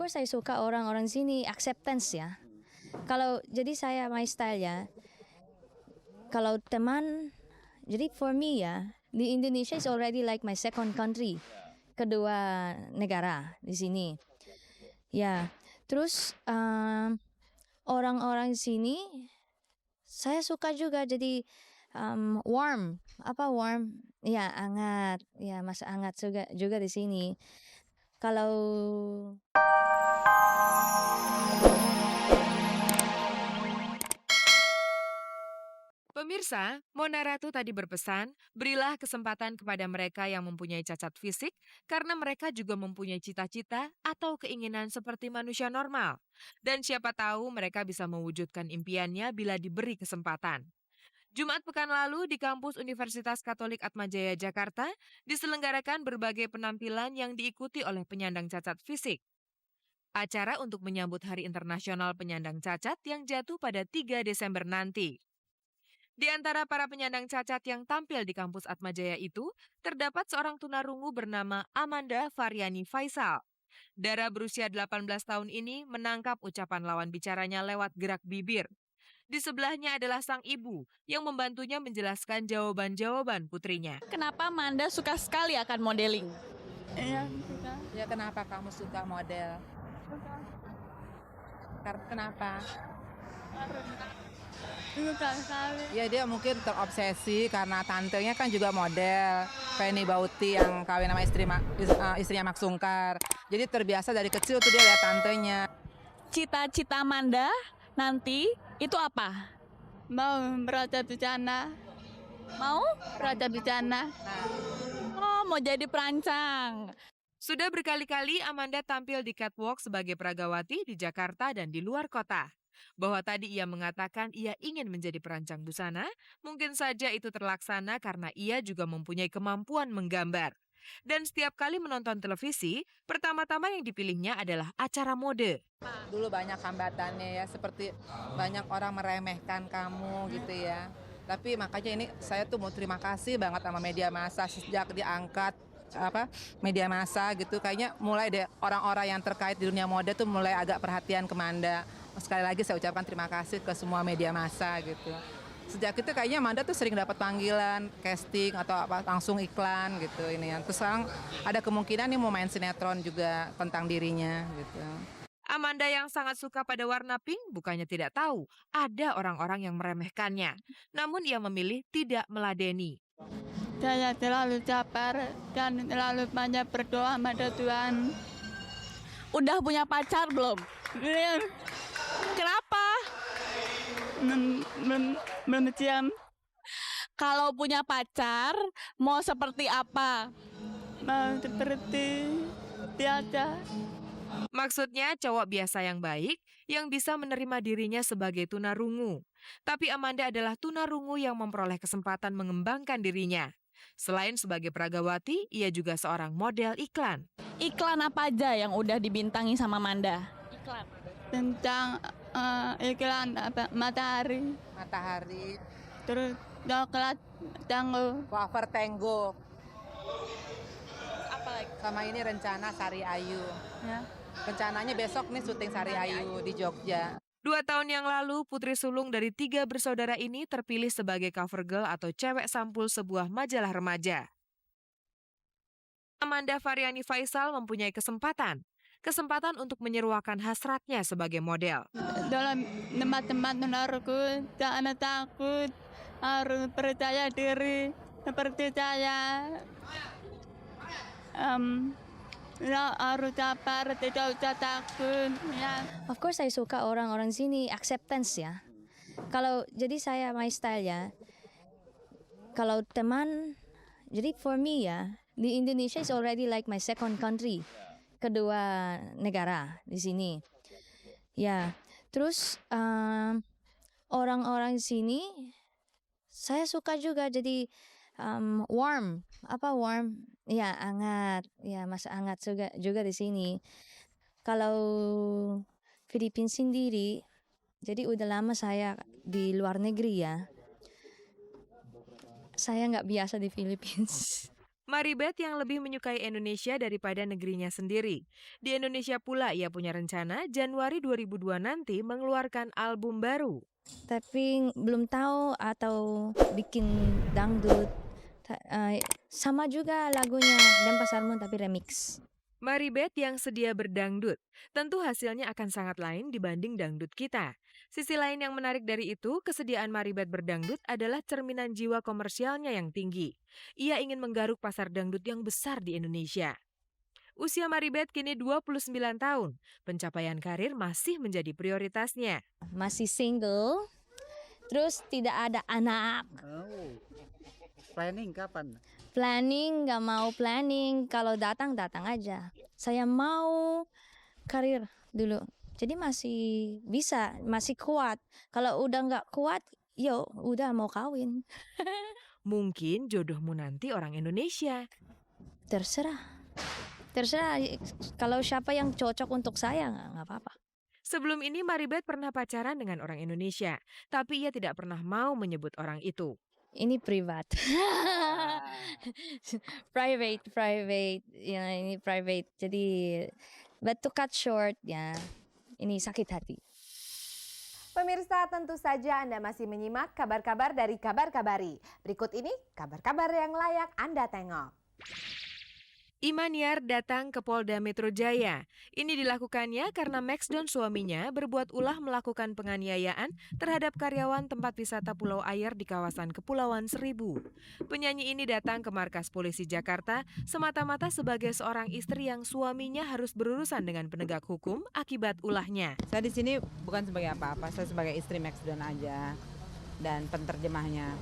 course saya suka orang-orang sini acceptance ya. Kalau jadi saya my style ya. Kalau teman, jadi for me ya, di Indonesia is already like my second country, kedua negara di sini. Ya, terus orang-orang sini saya suka juga jadi warm, apa warm? Ya hangat, ya mas hangat juga di sini. Kalau Pemirsa, Mona Ratu tadi berpesan, berilah kesempatan kepada mereka yang mempunyai cacat fisik karena mereka juga mempunyai cita-cita atau keinginan seperti manusia normal. Dan siapa tahu mereka bisa mewujudkan impiannya bila diberi kesempatan. Jumat pekan lalu di kampus Universitas Katolik Atmajaya Jakarta diselenggarakan berbagai penampilan yang diikuti oleh penyandang cacat fisik. Acara untuk menyambut Hari Internasional Penyandang Cacat yang jatuh pada 3 Desember nanti. Di antara para penyandang cacat yang tampil di kampus Atmajaya itu, terdapat seorang tunarungu bernama Amanda Faryani Faisal. Dara berusia 18 tahun ini menangkap ucapan lawan bicaranya lewat gerak bibir. Di sebelahnya adalah sang ibu yang membantunya menjelaskan jawaban-jawaban putrinya. Kenapa Amanda suka sekali akan modeling? Iya, suka. Ya, kenapa kamu suka model? Kenapa? Suka sekali. Ya, dia mungkin terobsesi karena tantenya kan juga model. Penny Bauti yang kawin sama istrinya Mak Sungkar. Jadi terbiasa dari kecil tuh dia lihat tantenya. Cita-cita Amanda nanti itu apa? Mau Raja Busana. Mau? Raja Busana. Oh, mau jadi perancang. Sudah berkali-kali Amanda tampil di catwalk sebagai pragawati di Jakarta dan di luar kota. Bahwa tadi ia mengatakan ia ingin menjadi perancang busana, mungkin saja itu terlaksana karena ia juga mempunyai kemampuan menggambar. Dan setiap kali menonton televisi, pertama-tama yang dipilihnya adalah acara mode. Dulu banyak hambatannya ya, seperti banyak orang meremehkan kamu gitu ya. Tapi makanya ini saya tuh mau terima kasih banget sama media massa sejak diangkat media massa gitu. Kayaknya mulai deh orang-orang yang terkait di dunia mode tuh mulai agak perhatian ke Manda. Sekali lagi saya ucapkan terima kasih ke semua media massa gitu. Sejak itu kayaknya Manda tuh sering dapat panggilan casting atau langsung iklan gitu ini. Terus sekarang ada kemungkinan nih mau main sinetron juga tentang dirinya gitu. Amanda yang sangat suka pada warna pink bukannya tidak tahu ada orang-orang yang meremehkannya. Namun ia memilih tidak meladeni. Saya selalu sabar dan selalu banyak berdoa pada Tuhan. Udah punya pacar belum? Kenapa? Belum siap. Kalau punya pacar, mau seperti apa? Mau seperti biasa. Maksudnya cowok biasa yang baik yang bisa menerima dirinya sebagai tunarungu. Tapi Amanda adalah tunarungu yang memperoleh kesempatan mengembangkan dirinya. Selain sebagai pragawati, ia juga seorang model iklan. Iklan apa aja yang udah dibintangi sama Amanda? Iklan. Tentang iklan matahari. Matahari, Terus coklat tangguh. cover Tango, Apa lagi? sama ini rencana Sari Ayu. Ya. Rencananya besok nih syuting Sari Ayu di Jogja. 2 tahun yang lalu, putri sulung dari 3 bersaudara ini terpilih sebagai cover girl atau cewek sampul sebuah majalah remaja. Amanda Faryani Faisal mempunyai kesempatan untuk menyeruakan hasratnya sebagai model. Dalam tempat-tempat menurutku jangan takut, harus percaya diri seperti saya. Harus sabar, tidak usah takut. Ya. of course saya suka orang-orang sini acceptance ya. Kalau jadi saya my style ya. Kalau teman, jadi for me ya, di Indonesia is already like my second country, kedua negara di sini. Ya, terus orang-orang sini saya suka juga jadi warm, apa warm? Ya hangat, ya mas hangat juga di sini. Kalau Filipina sendiri, jadi udah lama saya di luar negeri ya. Saya nggak biasa di Philippines. Maribeth yang lebih menyukai Indonesia daripada negerinya sendiri. Di Indonesia pula ia punya rencana Januari 2002 nanti mengeluarkan album baru. Tapi belum tahu atau bikin dangdut. Sama juga lagunya Denpasar Moon tapi remix. Maribeth yang sedia berdangdut, tentu hasilnya akan sangat lain dibanding dangdut kita. Sisi lain yang menarik dari itu, kesediaan Maribeth berdangdut adalah cerminan jiwa komersialnya yang tinggi. Ia ingin menggaruk pasar dangdut yang besar di Indonesia. Usia Maribeth kini 29 tahun, pencapaian karir masih menjadi prioritasnya. Masih single, terus tidak ada anak. Planning kapan? Planning, nggak mau planning. Kalau datang aja. Saya mau karir dulu. Jadi masih bisa, masih kuat. Kalau udah nggak kuat, yo udah mau kawin. Mungkin jodohmu nanti orang Indonesia. Terserah. Kalau siapa yang cocok untuk saya nggak apa-apa. Sebelum ini Maribeth pernah pacaran dengan orang Indonesia, tapi ia tidak pernah mau menyebut orang itu. Ini privat. private. Ya, ini private. Jadi, but to cut short, ya, ini sakit hati. Pemirsa, tentu saja Anda masih menyimak kabar-kabar dari Kabar Kabari. Berikut ini kabar-kabar yang layak Anda tengok. Imaniar datang ke Polda Metro Jaya. Ini dilakukannya karena Maxdon suaminya berbuat ulah melakukan penganiayaan terhadap karyawan tempat wisata Pulau Ayer di kawasan Kepulauan Seribu. Penyanyi ini datang ke markas polisi Jakarta semata-mata sebagai seorang istri yang suaminya harus berurusan dengan penegak hukum akibat ulahnya. Saya di sini bukan sebagai apa-apa, saya sebagai istri Maxdon aja dan penterjemahnya.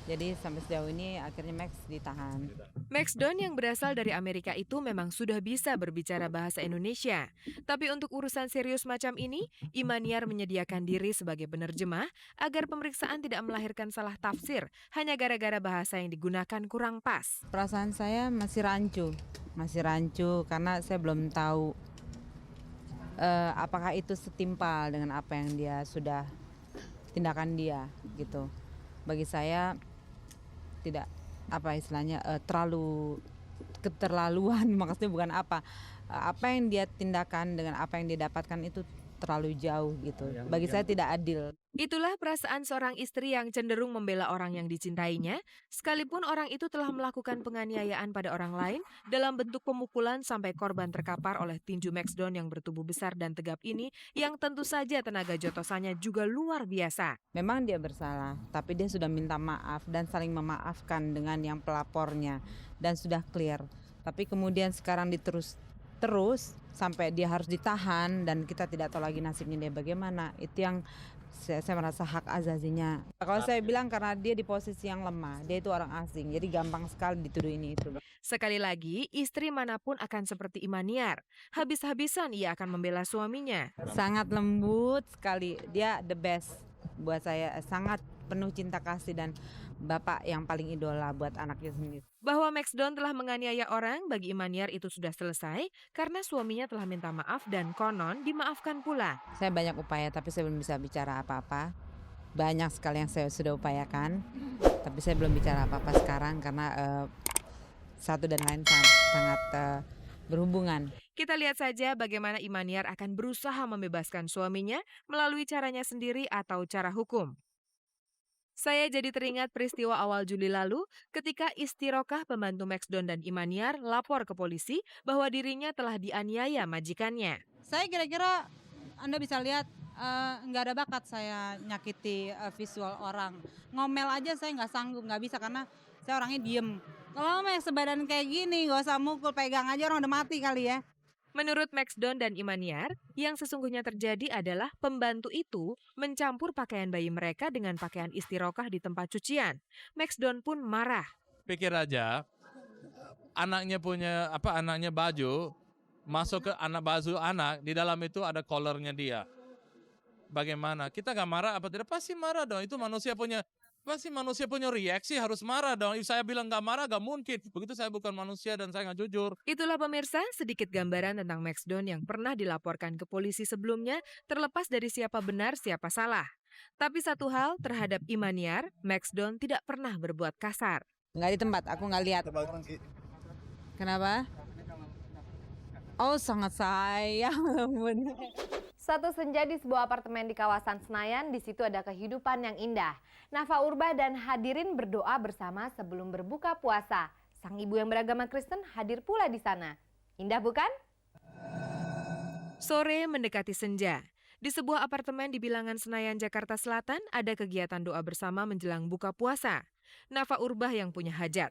Jadi sampai sejauh ini akhirnya Max ditahan. Maxdon yang berasal dari Amerika itu memang sudah bisa berbicara bahasa Indonesia. Tapi untuk urusan serius macam ini, Imaniar menyediakan diri sebagai penerjemah agar pemeriksaan tidak melahirkan salah tafsir hanya gara-gara bahasa yang digunakan kurang pas. Perasaan saya masih rancu karena saya belum tahu apakah itu setimpal dengan apa yang dia sudah tindakan dia gitu. Bagi saya tidak terlalu keterlaluan, maksudnya bukan apa yang dia tindakan dengan apa yang dia dapatkan itu terlalu jauh gitu. Bagi saya tidak adil. Itulah perasaan seorang istri yang cenderung membela orang yang dicintainya, sekalipun orang itu telah melakukan penganiayaan pada orang lain dalam bentuk pemukulan sampai korban terkapar oleh tinju Maxdon yang bertubuh besar dan tegap ini, yang tentu saja tenaga jotosannya juga luar biasa. Memang dia bersalah, tapi dia sudah minta maaf dan saling memaafkan dengan yang pelapornya dan sudah clear. Tapi kemudian sekarang terus sampai dia harus ditahan dan kita tidak tahu lagi nasibnya dia bagaimana. Itu yang saya merasa hak azazinya. Kalau saya bilang karena dia di posisi yang lemah, dia itu orang asing, jadi gampang sekali dituduh ini itu. Sekali lagi, istri manapun akan seperti Imaniar. Habis-habisan ia akan membela suaminya. Sangat lembut sekali, dia the best buat saya, sangat penuh cinta kasih dan bapak yang paling idola buat anaknya sendiri. Bahwa Maxdon telah menganiaya orang bagi Imaniar itu sudah selesai karena suaminya telah minta maaf dan konon dimaafkan pula. Saya banyak upaya tapi saya belum bisa bicara apa-apa. Banyak sekali yang saya sudah upayakan, tapi saya belum bicara apa-apa sekarang karena satu dan lain sangat berhubungan. Kita lihat saja bagaimana Imaniar akan berusaha membebaskan suaminya melalui caranya sendiri atau cara hukum. Saya jadi teringat peristiwa awal Juli lalu ketika Istirokah pembantu Maxdon dan Imaniar lapor ke polisi bahwa dirinya telah dianiaya majikannya. Saya kira-kira Anda bisa lihat nggak ada bakat saya nyakiti visual orang. Ngomel aja saya nggak sanggup, nggak bisa karena saya orangnya diem. Kalau yang sebadan kayak gini nggak usah mukul, pegang aja orang udah mati kali ya. Menurut Maxdon dan Imaniar, yang sesungguhnya terjadi adalah pembantu itu mencampur pakaian bayi mereka dengan pakaian Istirokah di tempat cucian. Maxdon pun marah. Pikir aja, anaknya baju, masuk ke baju anak, di dalam itu ada kolornya dia. Bagaimana? Kita gak marah apa tidak? Pasti marah dong, itu Pasti manusia punya reaksi, harus marah dong. If saya bilang gak marah, gak mungkin. Begitu saya bukan manusia dan saya gak jujur. Itulah pemirsa, sedikit gambaran tentang Maxdon yang pernah dilaporkan ke polisi sebelumnya, terlepas dari siapa benar, siapa salah. Tapi satu hal, terhadap Imaniar, Maxdon tidak pernah berbuat kasar. Nggak di tempat, aku nggak lihat. Kenapa? Oh, sangat sayang. Bener. Suatu senja di sebuah apartemen di kawasan Senayan, di situ ada kehidupan yang indah. Nafa Urba dan hadirin berdoa bersama sebelum berbuka puasa. Sang ibu yang beragama Kristen hadir pula di sana. Indah bukan? Sore mendekati senja. Di sebuah apartemen di bilangan Senayan, Jakarta Selatan, ada kegiatan doa bersama menjelang buka puasa. Nafa Urbah yang punya hajat.